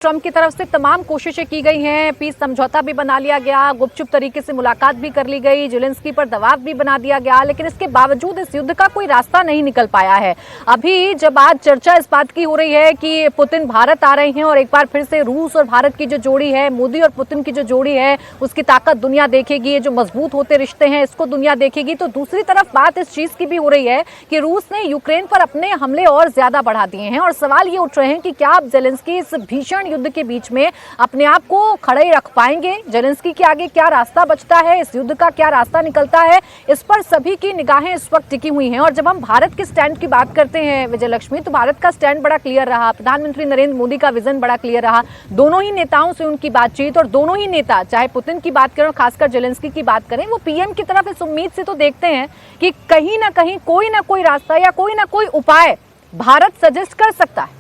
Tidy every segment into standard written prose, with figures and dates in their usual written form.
Trump की तरफ से तमाम कोशिशें की गई हैं, पीस समझौता भी बना लिया गया, गुपचुप तरीके से मुलाकात भी कर ली गई, जेलेंस्की पर दबाव भी बना दिया गया, लेकिन इसके बावजूद इस युद्ध का कोई रास्ता नहीं निकल पाया है। अभी जब आज चर्चा इस बात की हो रही है कि पुतिन भारत आ रहे हैं और एक बार फिर से रूस और भारत की जो जोड़ी है, मोदी और पुतिन की जो जोड़ी है, उसकी ताकत दुनिया देखेगी, जो मजबूत होते रिश्ते हैं इसको दुनिया देखेगी, तो दूसरी तरफ बात इस चीज की भी हो रही है कि रूस ने यूक्रेन पर अपने हमले और ज्यादा बढ़ा दिए हैं और सवाल ये उठ रहे हैं कि क्या अब जेलेंस्की इस भीषण युद्ध के बीच में अपने आप को खड़े रख पाएंगे। जेलेंस्की के आगे क्या रास्ता बचता है, इस युद्ध का क्या रास्ता निकलता है, इस पर सभी की निगाहें इस वक्त टिकी हुई हैं। और जब हम भारत के स्टैंड की बात करते हैं विजय लक्ष्मी, तो भारत का स्टैंड बड़ा क्लियर रहा, प्रधानमंत्री नरेंद्र मोदी का विजन बड़ा क्लियर रहा, दोनों ही नेताओं से उनकी बातचीत, और दोनों ही नेता चाहे पुतिन की बात करें और खासकर जेलेंस्की की बात करें, वो पीएम की तरफ इस उम्मीद से तो देखते हैं कि कहीं ना कहीं कोई ना कोई रास्ता या कोई ना कोई उपाय भारत सजेस्ट कर सकता है।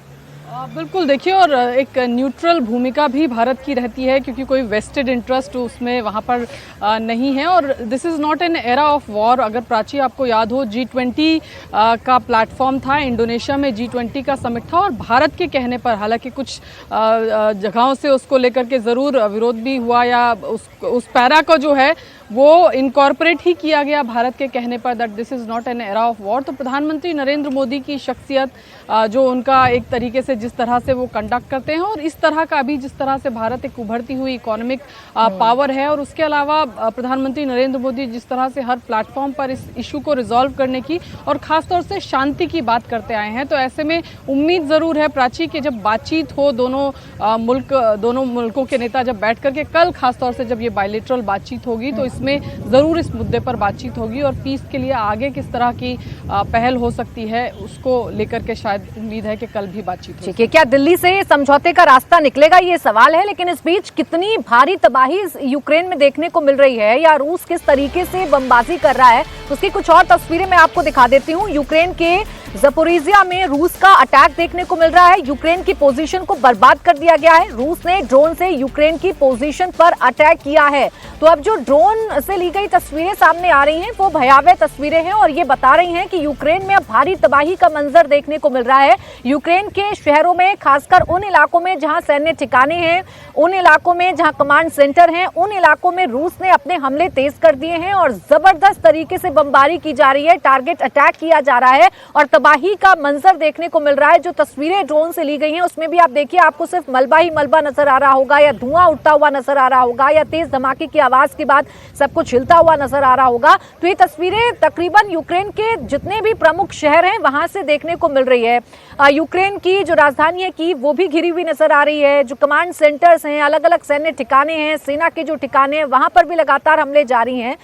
बिल्कुल, देखिए, और एक न्यूट्रल भूमिका भी भारत की रहती है क्योंकि कोई वेस्टेड इंटरेस्ट उसमें वहाँ पर नहीं है। और this is not an era of war. अगर प्राची आपको याद हो, G20 का प्लेटफॉर्म था, इंडोनेशिया में G20 का समिट था और भारत के कहने पर, हालांकि कुछ जगहों से उसको लेकर के ज़रूर विरोध भी हुआ या उस पैरा को जो है वो इनकॉर्पोरेट ही किया गया भारत के कहने पर, that this is not an era of war. तो प्रधानमंत्री नरेंद्र मोदी की शख्सियत, जो उनका एक तरीके से जिस तरह से वो कंडक्ट करते हैं और इस तरह का अभी जिस तरह से भारत एक उभरती हुई इकोनॉमिक पावर है, और उसके अलावा प्रधानमंत्री नरेंद्र मोदी जिस तरह से हर प्लेटफॉर्म पर इस इशू को रिजॉल्व करने की और ख़ासतौर से शांति की बात करते आए हैं, तो ऐसे में उम्मीद ज़रूर है प्राची कि जब बातचीत हो, दोनों मुल्कों के नेता जब बैठ करके कल खासतौर से जब ये बायलैटरल बातचीत होगी तो में जरूर इस मुद्दे पर बातचीत होगी और पीस के लिए आगे किस तरह की पहल हो सकती है उसको लेकर के शायद उम्मीद है कि कल भी बातचीत होगी। क्या दिल्ली से समझौते का रास्ता निकलेगा, ये सवाल है। लेकिन इस बीच कितनी भारी तबाही यूक्रेन में देखने को मिल रही है या रूस किस तरीके से बमबाजी कर रहा है, उसकी कुछ और तस्वीरें मैं आपको दिखा देती हूँ। यूक्रेन के ज़पोरिजिया में रूस का अटैक देखने को मिल रहा है। यूक्रेन की पोजीशन को बर्बाद कर दिया गया है। रूस ने ड्रोन से यूक्रेन की पोजीशन पर अटैक किया है। तो अब जो ड्रोन से ली गई तस्वीरें सामने आ रही हैं वो भयावह तस्वीरें हैं और ये बता रही हैं कि यूक्रेन में अब भारी तबाही का मंजर देखने को मिल रहा है। यूक्रेन के शहरों में, खासकर उन इलाकों में जहां सैन्य ठिकाने हैं, उन इलाकों में जहां कमांड सेंटर हैं, उन इलाकों में रूस ने अपने हमले तेज कर दिए हैं और जबरदस्त तरीके से बमबारी की जा रही है, टारगेट अटैक किया जा रहा है और तबाही का मंजर देखने को मिल रहा है। जो तस्वीरें ड्रोन से ली गई हैं उसमें भी आप देखिए, आपको सिर्फ मलबा ही मलबा नजर आ रहा होगा या धुआं उठता हुआ नजर आ रहा होगा या तेज धमाके की आवाज के बाद सब कुछ हिलता हुआ नजर आ रहा होगा। तो ये तस्वीरें तकरीबन यूक्रेन के जितने भी प्रमुख शहर हैं वहां से देखने को मिल रही है। यूक्रेन की जो राजधानी है कीव, वो भी घिरी हुई नजर आ रही है। जो कमांड सेंटर्स हैं, अलग अलग सैन्य ठिकाने हैं, सेना के जो ठिकाने हैं, वहां पर भी लगातार हमले जारी हैं।